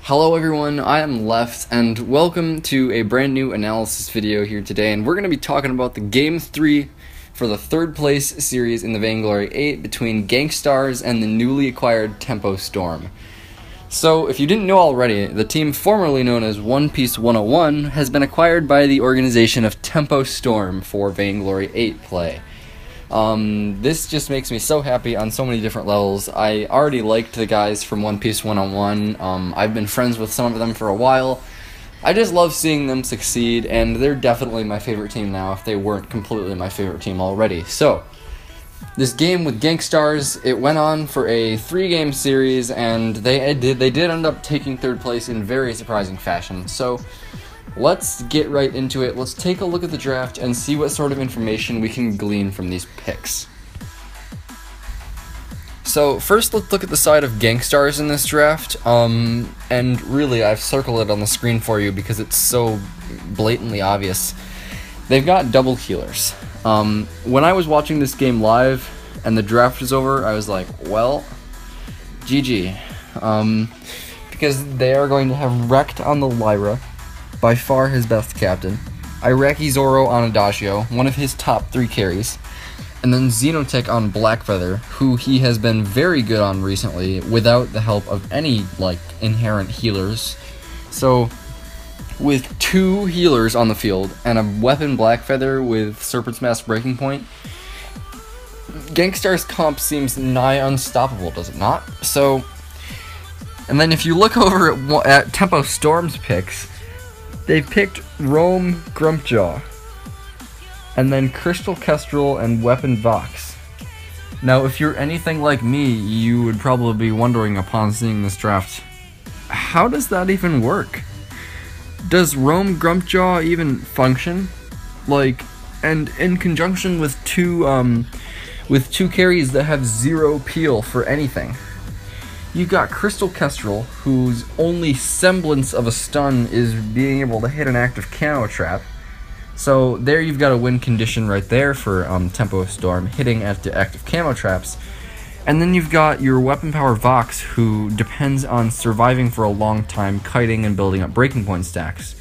Hello everyone, I am Left, and welcome to a brand new analysis video here today, and we're going to be talking about the Game 3 for the third place series in the Vainglory 8 between Gankstars and the newly acquired Tempo Storm. So, if you didn't know already, the team formerly known as One Piece 101 has been acquired by the organization of Tempo Storm for Vainglory 8 play. This just makes me so happy on so many different levels. I already liked the guys from One Piece 101. I've been friends with some of them for a while. I just love seeing them succeed, and they're definitely my favorite team now if they weren't completely my favorite team already. So, this game with Gankstars, it went on for a 3-game series, and they did end up taking third place in very surprising fashion. So, let's get right into it. Let's take a look at the draft and see what sort of information we can glean from these picks. So first, let's look at the side of Gankstars in this draft, and really I've circled it on the screen for you because it's so blatantly obvious. They've got double healers. When I was watching this game live and the draft was over, I was like, well, GG. Because they are going to have Wrecked on the Lyra, by far his best captain, Iraqi Zoro on Adagio, one of his top 3 carries, and then Xenotech on Blackfeather, who he has been very good on recently without the help of any, inherent healers. So, with 2 healers on the field and a weapon Blackfeather with Serpent's Mask Breaking Point, Gankstars' comp seems nigh unstoppable, does it not? So, and then if you look over at Tempo Storm's picks, they picked Rome Grumpjaw, and then Crystal Kestrel and Weapon Vox. Now, if you're anything like me, you would probably be wondering upon seeing this draft, how does that even work? Does Rome Grumpjaw even function? And in conjunction with two carries that have 0 peel for anything. You've got Crystal Kestrel, whose only semblance of a stun is being able to hit an active camo trap. So there you've got a win condition right there for Tempo Storm, hitting at the active camo traps. And then you've got your Weapon Power Vox, who depends on surviving for a long time, kiting and building up breaking point stacks.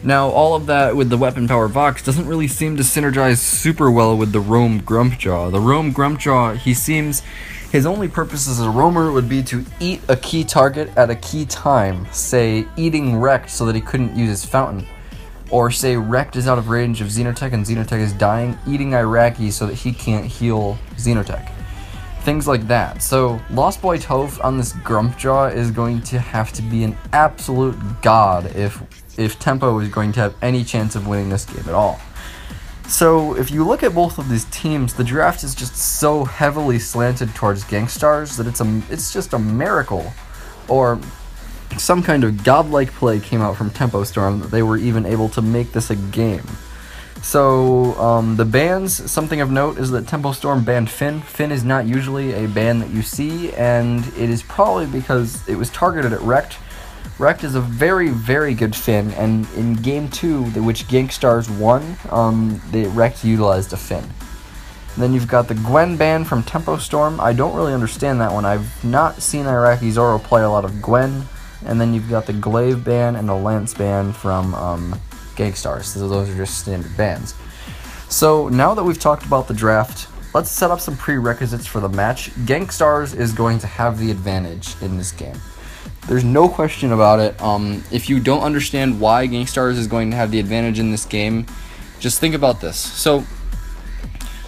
Now, all of that with the Weapon Power Vox doesn't really seem to synergize super well with the Rome Grumpjaw. The Rome Grumpjaw, his only purpose as a roamer would be to eat a key target at a key time, say eating Wrecked so that he couldn't use his fountain, or say Wrecked is out of range of Xenotech and Xenotech is dying, eating Iraqi so that he can't heal Xenotech. Things like that. So Lost Boy Toph on this Grumpjaw is going to have to be an absolute god if Tempo is going to have any chance of winning this game at all. So, if you look at both of these teams, the draft is just so heavily slanted towards Gankstars that it's just a miracle, or some kind of godlike play came out from Tempo Storm that they were even able to make this a game. So, the bans, something of note is that Tempo Storm banned Finn. Finn is not usually a ban that you see, and it is probably because it was targeted at Wrecked. Wrecked is a very, very good Finn, and in Game 2, which Gankstars won, Wrecked utilized a Finn. And then you've got the Gwen ban from Tempo Storm. I don't really understand that one. I've not seen Iraqi Zoro play a lot of Gwen. And then you've got the Glaive ban and the Lance ban from Gankstars. So those are just standard bans. So now that we've talked about the draft, let's set up some prerequisites for the match. Gankstars is going to have the advantage in this game. There's no question about it. If you don't understand why Gankstars is going to have the advantage in this game, just think about this. So,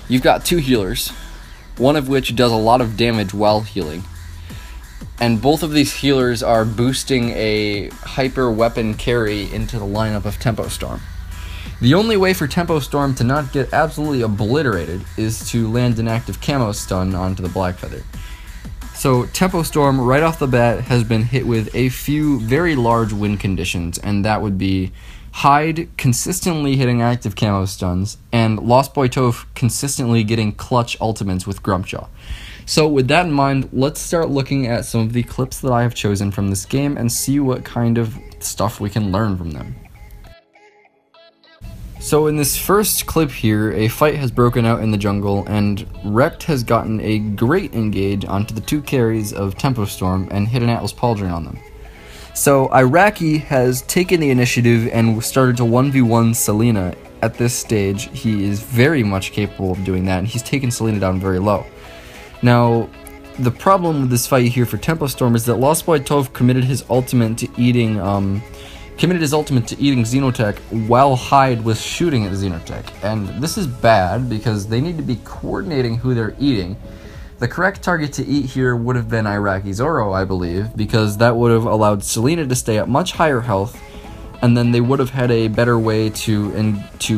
you've got 2 healers, one of which does a lot of damage while healing. And both of these healers are boosting a hyper weapon carry into the lineup of Tempo Storm. The only way for Tempo Storm to not get absolutely obliterated is to land an active camo stun onto the Blackfeather. So Tempo Storm, right off the bat, has been hit with a few very large win conditions, and that would be Hyde consistently hitting active camo stuns, and Lost Boy Toph consistently getting clutch ultimates with Grumpjaw. So with that in mind, let's start looking at some of the clips that I have chosen from this game and see what kind of stuff we can learn from them. So in this first clip here, a fight has broken out in the jungle, and Rekt has gotten a great engage onto the 2 carries of Tempo Storm and hit an Atlas Pauldron on them. So Iraqi has taken the initiative and started to 1v1 Selena. At this stage, he is very much capable of doing that, and he's taken Selena down very low. Now, the problem with this fight here for Tempo Storm is that Lost Boy Toph committed his ultimate to eating Xenotech while Hyde was shooting at Xenotech, and this is bad because they need to be coordinating who they're eating. The correct target to eat here would have been Iraqi Zoro, I believe, because that would have allowed Selena to stay at much higher health, and then they would have had a better way to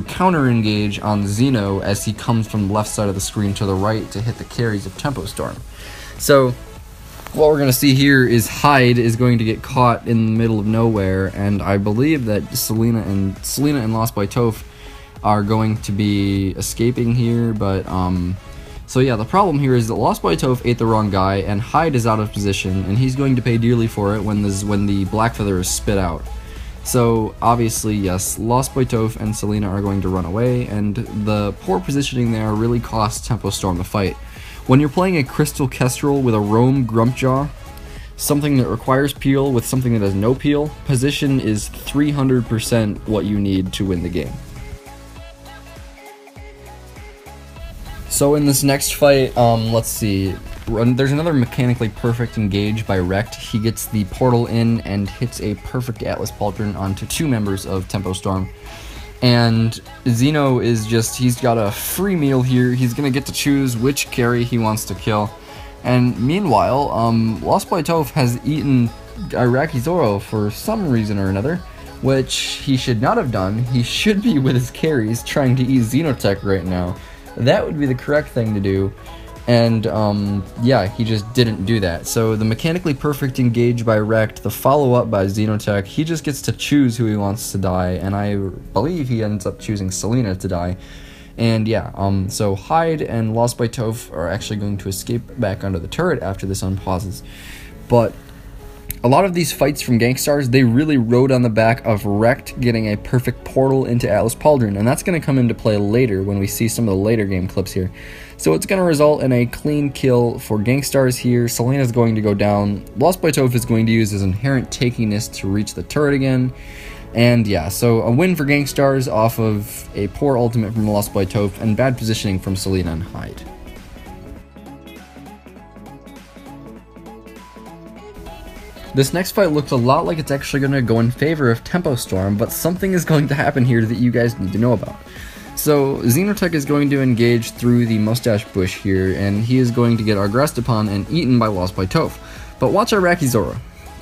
counter-engage on Xeno as he comes from the left side of the screen to the right to hit the carries of Tempo Storm. So, what we're going to see here is Hyde is going to get caught in the middle of nowhere, and I believe that Selena and Lost Boy Toph are going to be escaping here, but so yeah, the problem here is that Lost Boy Toph ate the wrong guy, and Hyde is out of position, and he's going to pay dearly for it when the Black Feather is spit out. So obviously, yes, Lost Boy Toph and Selena are going to run away, and the poor positioning there really costs Tempo Storm the fight. When you're playing a Crystal Kestrel with a Roam Grumpjaw, something that requires peel with something that has no peel, position is 300% what you need to win the game. So in this next fight, let's see, there's another mechanically perfect engage by Rekt. He gets the portal in and hits a perfect Atlas Pauldron onto 2 members of Tempo Storm. And Xeno is just, he's got a free meal here. He's going to get to choose which carry he wants to kill. And meanwhile, Lost Boy Toph has eaten Iraqi Zoro for some reason or another, which he should not have done. He should be with his carries trying to eat Xenotech right now. That would be the correct thing to do. And, yeah, he just didn't do that. So the mechanically perfect engage by Rekt, the follow-up by Xenotech, he just gets to choose who he wants to die, and I believe he ends up choosing Selena to die. And yeah, so Hyde and Lost Boy Toph are actually going to escape back under the turret after this unpauses. But a lot of these fights from Gangstars, they really rode on the back of Rekt getting a perfect portal into Atlas Pauldron, and that's going to come into play later when we see some of the later game clips here. So it's going to result in a clean kill for Gangstars here. Selena's going to go down. Lost Boy Toph is going to use his inherent takiness to reach the turret again. And yeah, so a win for Gangstars off of a poor ultimate from Lost Boy Toph and bad positioning from Selena and Hyde. This next fight looks a lot like it's actually going to go in favor of Tempo Storm, but something is going to happen here that you guys need to know about. So, Xenotech is going to engage through the mustache bush here, and he is going to get aggressed upon and eaten by Lost Boy Toph. But watch Iraqi Zoro.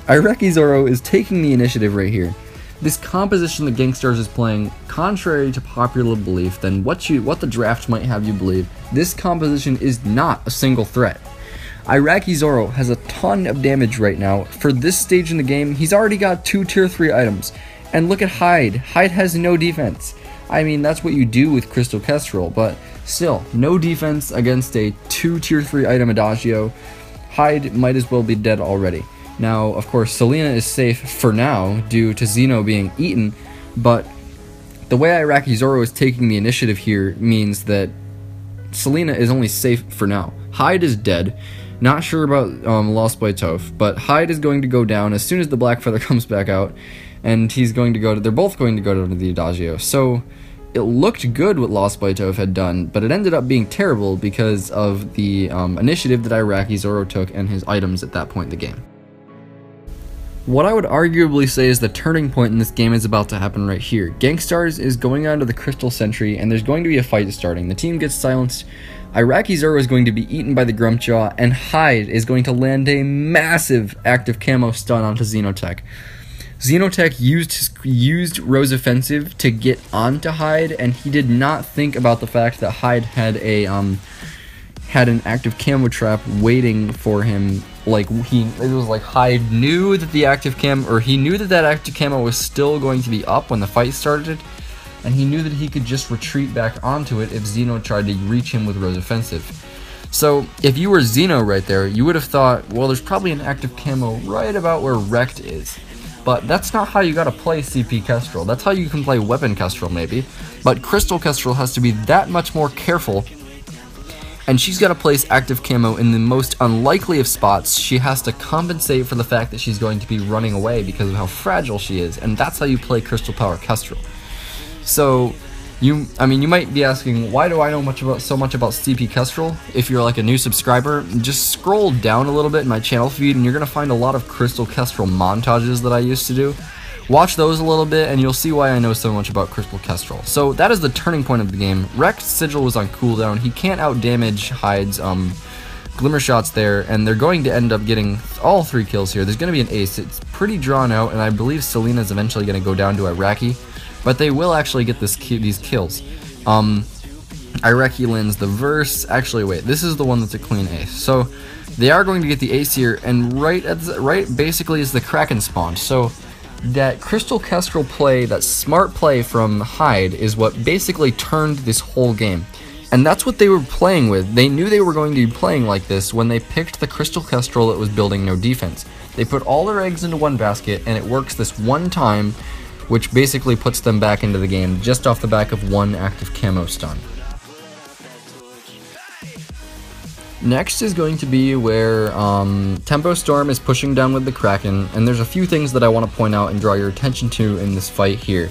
Iraqi Zoro is taking the initiative right here. This composition that Gangstars is playing, contrary to popular belief than what the draft might have you believe, this composition is not a single threat. Iraqi Zoro has a ton of damage right now. For this stage in the game, he's already got 2 tier 3 items. And look at Hyde. Hyde has no defense. I mean, that's what you do with Crystal Kestrel, but still, no defense against a 2 tier 3 item Adagio. Hyde might as well be dead already. Now, of course, Selena is safe for now due to Xeno being eaten, but the way Iraqi Zoro is taking the initiative here means that Selena is only safe for now. Hyde is dead. Not sure about Lost Boy Toph, but Hyde is going to go down as soon as the Black Feather comes back out, and he's going to go to, they're both going to go to the Adagio. So it looked good what Lost Boy Toph had done, but it ended up being terrible because of the initiative that Iraqi Zoro took and his items at that point in the game. What I would arguably say is the turning point in this game is about to happen right here. Gangstars is going on to the Crystal Sentry, and there's going to be a fight starting. The team gets silenced. Iraqi Zoro is going to be eaten by the Grumpjaw, and Hyde is going to land a massive active camo stun onto Xenotech. Xenotech used Rose Offensive to get onto Hyde, and he did not think about the fact that Hyde had an active camo trap waiting for him. It was like Hyde knew that the active camo, he knew that active camo was still going to be up when the fight started, and he knew that he could just retreat back onto it if Xeno tried to reach him with Rose Offensive. So, if you were Xeno right there, you would have thought, well, there's probably an active camo right about where Rekt is. But that's not how you gotta play CP Kestrel. That's how you can play Weapon Kestrel, maybe. but Crystal Kestrel has to be that much more careful, and she's got to place active camo in the most unlikely of spots. She has to compensate for the fact that she's going to be running away because of how fragile she is, and that's how you play Crystal Power Kestrel. So, you might be asking, why do I know so much about CP Kestrel? If you're like a new subscriber, just scroll down a little bit in my channel feed, and you're going to find a lot of Crystal Kestrel montages that I used to do. Watch those a little bit, and you'll see why I know so much about Crystal Kestrel. So that is the turning point of the game. Wrecked Sigil was on cooldown. He can't out-damage Hyde's Glimmer Shots there, and they're going to end up getting all 3 kills here. There's going to be an ace. It's pretty drawn out, and I believe Selina's eventually going to go down to Iraqi, but they will actually get these kills. Iraqi lands the verse. Actually, wait, this is the one that's a clean ace. So they are going to get the ace here, and right basically is the Kraken spawn. So that Crystal Kestrel play, that smart play from Hyde, is what basically turned this whole game. And that's what they were playing with. They knew they were going to be playing like this when they picked the Crystal Kestrel that was building no defense. They put all their eggs into one basket, and it works this one time, which basically puts them back into the game just off the back of one active camo stun. Next is going to be where Tempo Storm is pushing down with the Kraken, and there's a few things that I want to point out and draw your attention to in this fight here.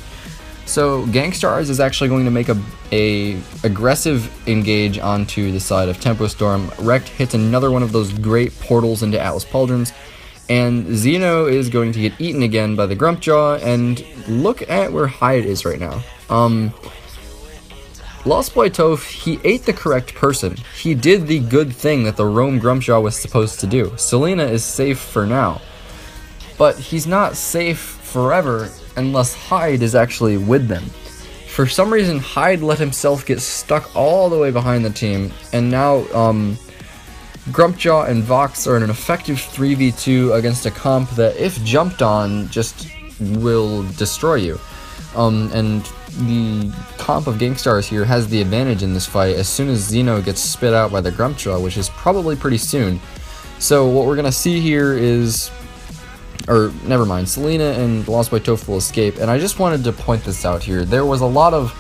So Gangstars is actually going to make a aggressive engage onto the side of Tempo Storm. Wrecked hits another one of those great portals into Atlas Pauldrons, and Xeno is going to get eaten again by the Grumpjaw, and look at where Hyde is right now. Lost Boy Toph, he ate the correct person. He did the good thing that the Roam Grumpjaw was supposed to do. Selina is safe for now, but he's not safe forever unless Hyde is actually with them. For some reason, Hyde let himself get stuck all the way behind the team, and now Grumpjaw and Vox are in an effective 3v2 against a comp that, if jumped on, just will destroy you. And the comp of Gangstars here has the advantage in this fight as soon as Xeno gets spit out by the Grumpjaw, which is probably pretty soon. So what we're going to see here is, or never mind, Selina and Lost Boy Toph will escape, and I just wanted to point this out here. There was a lot of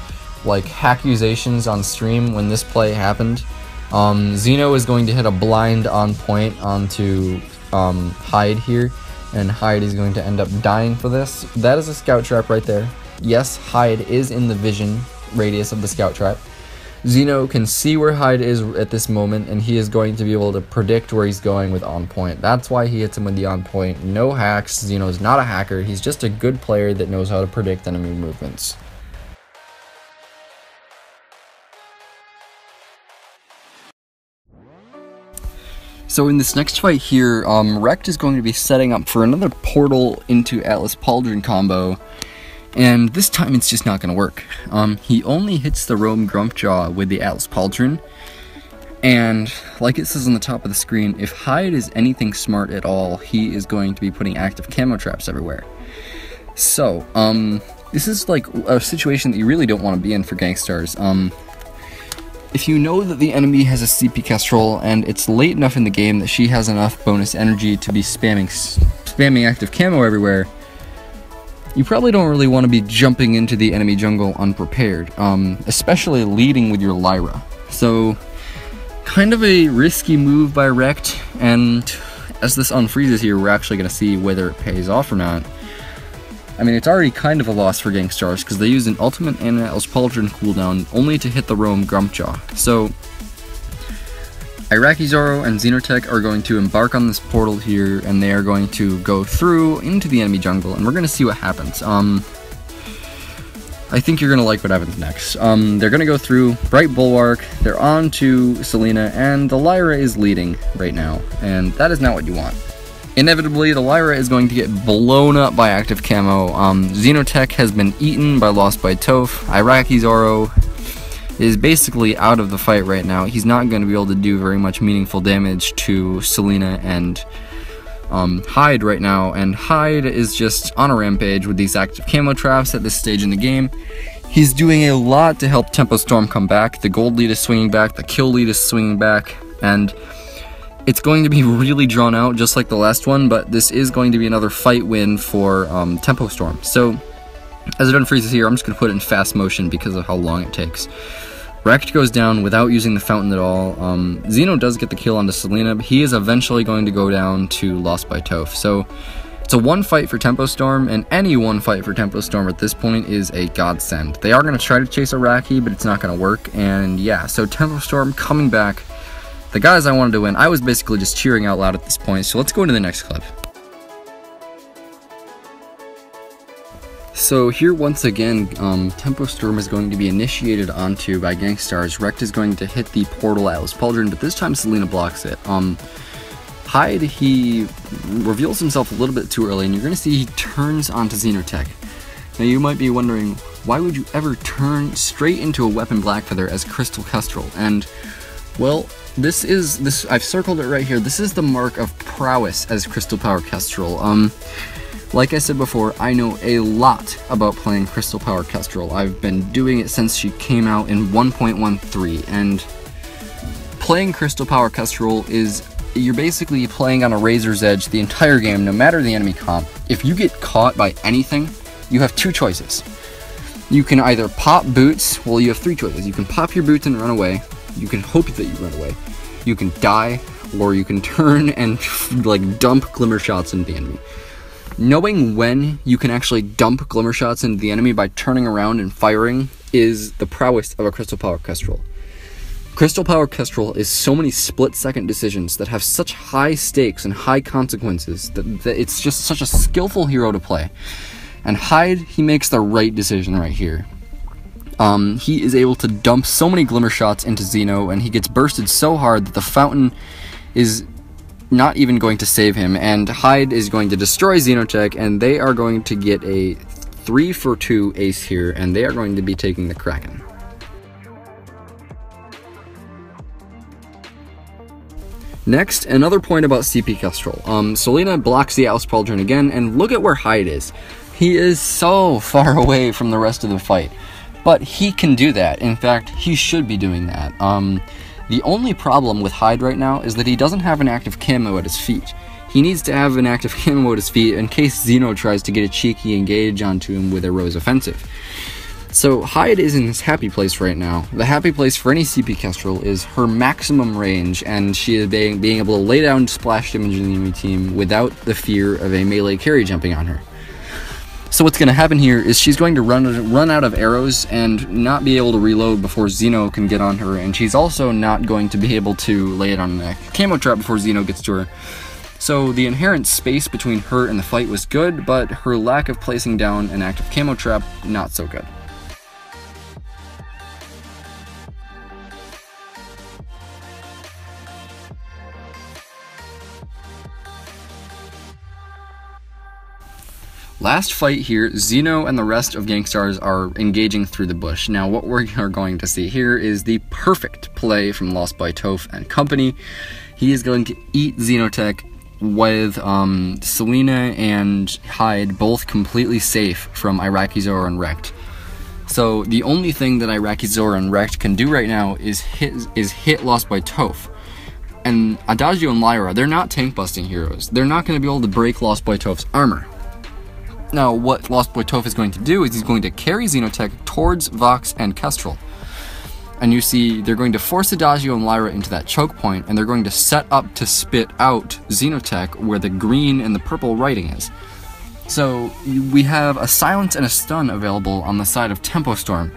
like accusations on stream when this play happened. Xeno is going to hit a blind on point onto Hyde here, and Hyde is going to end up dying for this. That is a scout trap right there. Yes, Hyde is in the vision radius of the scout trap. Xeno can see where Hyde is at this moment, and he is going to be able to predict where he's going with on point. That's why he hits him with the on point. No hacks. Xeno's not a hacker. He's just a good player that knows how to predict enemy movements. So in this next fight here, Wrecked is going to be setting up for another portal into Atlas Pauldron combo, and this time it's just not going to work. He only hits the Roam Grumpjaw with the Atlas Pauldron, and like it says on the top of the screen, if Hyde is anything smart at all, he is going to be putting active camo traps everywhere. So, this is like a situation that you really don't want to be in for Gangstars. If you know that the enemy has a CP Kestrel and it's late enough in the game that she has enough bonus energy to be spamming active camo everywhere, you probably don't really want to be jumping into the enemy jungle unprepared, especially leading with your Lyra. So, kind of a risky move by Wrecked, and as this unfreezes here, we're actually going to see whether it pays off or not. I mean, it's already kind of a loss for Gangstars, because they use an ultimate and Atlas Pauldron cooldown only to hit the Roam Grumpjaw. So, Iraqi Zoro and Xenotech are going to embark on this portal here, and they are going to go through into the enemy jungle, and we're going to see what happens. I think you're going to like what happens next. They're going to go through Bright Bulwark, they're on to Selina, and the Lyra is leading right now, and that is not what you want. Inevitably, the Lyra is going to get blown up by active camo. Xenotech has been eaten by Lost Boy Toph. Iraqi Zoro is basically out of the fight right now. He's not going to be able to do very much meaningful damage to Selina and Hyde right now, and Hyde is just on a rampage with these active camo traps at this stage in the game. He's doing a lot to help Tempo Storm come back. The gold lead is swinging back, the kill lead is swinging back, and it's going to be really drawn out, just like the last one, but this is going to be another fight win for Tempo Storm. So, As it unfreezes here, I'm just going to put it in fast motion because of how long it takes. Rekt goes down without using the fountain at all. Xeno does get the kill onto Selena, but he is eventually going to go down to Lost by Toph. So it's a one fight for Tempo Storm, and any one fight for Tempo Storm at this point is a godsend. They are going to try to chase Araki, but it's not going to work, and yeah, so Tempo Storm coming back. The guys I wanted to win, I was basically just cheering out loud at this point, so let's go into the next clip. So here once again, Tempo Storm is going to be initiated onto by Gangstars. Rekt is going to hit the portal Atlas Pauldron, but this time Selena blocks it. Hyde, he reveals himself a little bit too early, and you're going to see he turns onto Xenotech. Now you might be wondering, why would you ever turn straight into a weapon Blackfeather as Crystal Kestrel? And, well, I've circled it right here, this is the mark of prowess as Crystal Power Kestrel. Like I said before, I know a lot about playing Crystal Power Kestrel. I've been doing it since she came out in 1.13, and playing Crystal Power Kestrel is, you're basically playing on a razor's edge the entire game, no matter the enemy comp. If you get caught by anything, you have two choices. You can either pop boots, well, you have three choices. You can pop your boots and run away, you can hope that you run away, you can die, or you can turn and like dump glimmer shots into the enemy. Knowing when you can actually dump glimmer shots into the enemy by turning around and firing is the prowess of a Crystal Power Kestrel. Crystal Power Kestrel is so many split-second decisions that have such high stakes and high consequences that it's just such a skillful hero to play. And Hyde, he makes the right decision right here. He is able to dump so many glimmer shots into Xeno, and he gets bursted so hard that the fountain is not even going to save him, and Hyde is going to destroy Xenotech, and they are going to get a 3-for-2 ace here, and they are going to be taking the Kraken. Next, another point about CP Kestrel. Selena blocks the Atlas Pauldron again, and look at where Hyde is. He is so far away from the rest of the fight, but he can do that. In fact, he should be doing that. The only problem with Hyde right now is that he doesn't have an active camo at his feet. He needs to have an active camo at his feet in case Xeno tries to get a cheeky engage onto him with a Rose Offensive. So Hyde is in his happy place right now. The happy place for any CP Kestrel is her maximum range, and she is being able to lay down splash damage in the enemy team without the fear of a melee carry jumping on her. So what's going to happen here is she's going to run out of arrows and not be able to reload before Xeno can get on her, and she's also not going to be able to lay it on a camo trap before Xeno gets to her. So the inherent space between her and the fight was good, but her lack of placing down an active camo trap, not so good. Last fight here, Xeno and the rest of Gangstars are engaging through the bush. Now what we are going to see here is the perfect play from Lost by Toph and company. He is going to eat Xenotech with Selena and Hyde both completely safe from Iraqi Zora and Rekt. So the only thing that Iraqi Zora and Rekt can do right now is hit Lost by Toph. And Adagio and Lyra, they're not tank busting heroes. They're not going to be able to break Lost by Toph's armor. Now, what Lost by Toph is going to do is he's going to carry Xenotech towards Vox and Kestrel. And you see, they're going to force Adagio and Lyra into that choke point, and they're going to set up to spit out Xenotech where the green and the purple writing is. So, we have a silence and a stun available on the side of Tempo Storm.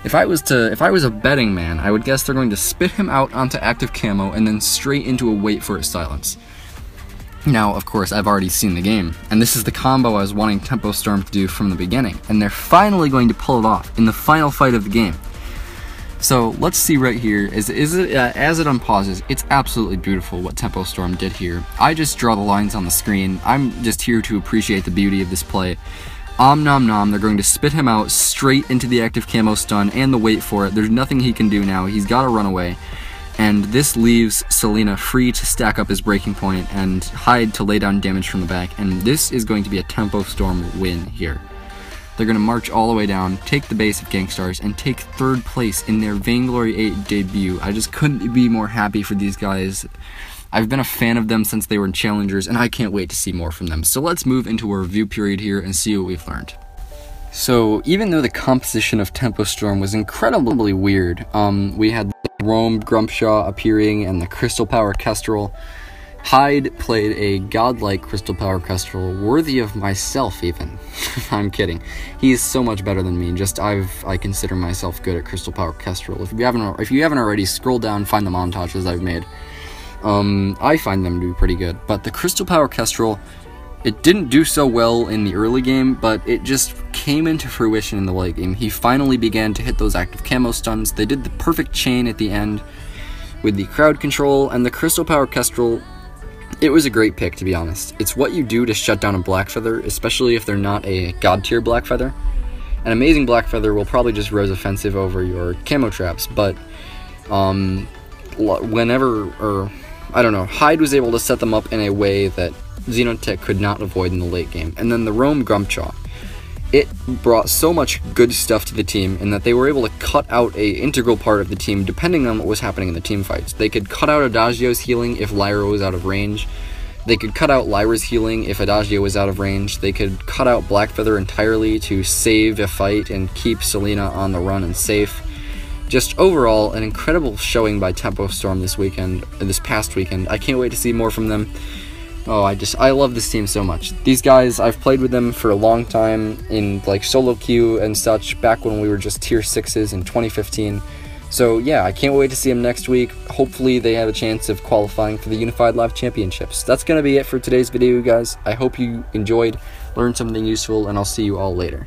If I was a betting man, I would guess they're going to spit him out onto active camo and then straight into a wait for a silence. Now, of course, I've already seen the game, and this is the combo I was wanting Tempo Storm to do from the beginning, and they're finally going to pull it off in the final fight of the game. So let's see right here, as it unpauses, it's absolutely beautiful what Tempo Storm did here. I just draw the lines on the screen. I'm just here to appreciate the beauty of this play. Nom nom, they're going to spit him out straight into the active camo stun and the wait for it. There's nothing he can do now, he's got to run away. And this leaves Selena free to stack up his breaking point and Hyde to lay down damage from the back, and this is going to be a Tempo Storm win here. They're going to march all the way down, take the base of Gangstars, and take 3rd place in their Vainglory 8 debut. I just couldn't be more happy for these guys. I've been a fan of them since they were in Challengers, and I can't wait to see more from them. So let's move into a review period here and see what we've learned. So even though the composition of Tempo Storm was incredibly weird, we had Rome Grumpshaw appearing and the Crystal Power Kestrel. Hyde played a godlike Crystal Power Kestrel, worthy of myself even. I'm kidding. He's so much better than me. I consider myself good at Crystal Power Kestrel. If you haven't already, scroll down, find the montages I've made. I find them to be pretty good. But the Crystal Power Kestrel, it didn't do so well in the early game, but it just came into fruition in the late game. He finally began to hit those active camo stuns. They did the perfect chain at the end with the crowd control, and the Crystal Power Kestrel, it was a great pick, to be honest. It's what you do to shut down a Blackfeather, especially if they're not a god tier Blackfeather. An amazing Blackfeather will probably just rose offensive over your camo traps, but Hyde was able to set them up in a way that Xenotech could not avoid in the late game. And then the Rome Grumpjaw, it brought so much good stuff to the team in that they were able to cut out a integral part of the team depending on what was happening in the team fights. They could cut out Adagio's healing if Lyra was out of range. They could cut out Lyra's healing if Adagio was out of range. They could cut out Blackfeather entirely to save a fight and keep Selena on the run and safe. Just overall, an incredible showing by Tempo Storm this past weekend. I can't wait to see more from them. Oh, I love this team so much. These guys, I've played with them for a long time in like solo queue and such, back when we were just tier 6s in 2015. So yeah, I can't wait to see them next week. Hopefully they have a chance of qualifying for the Unified Live Championships. That's going to be it for today's video, guys. I hope you enjoyed, learned something useful, and I'll see you all later.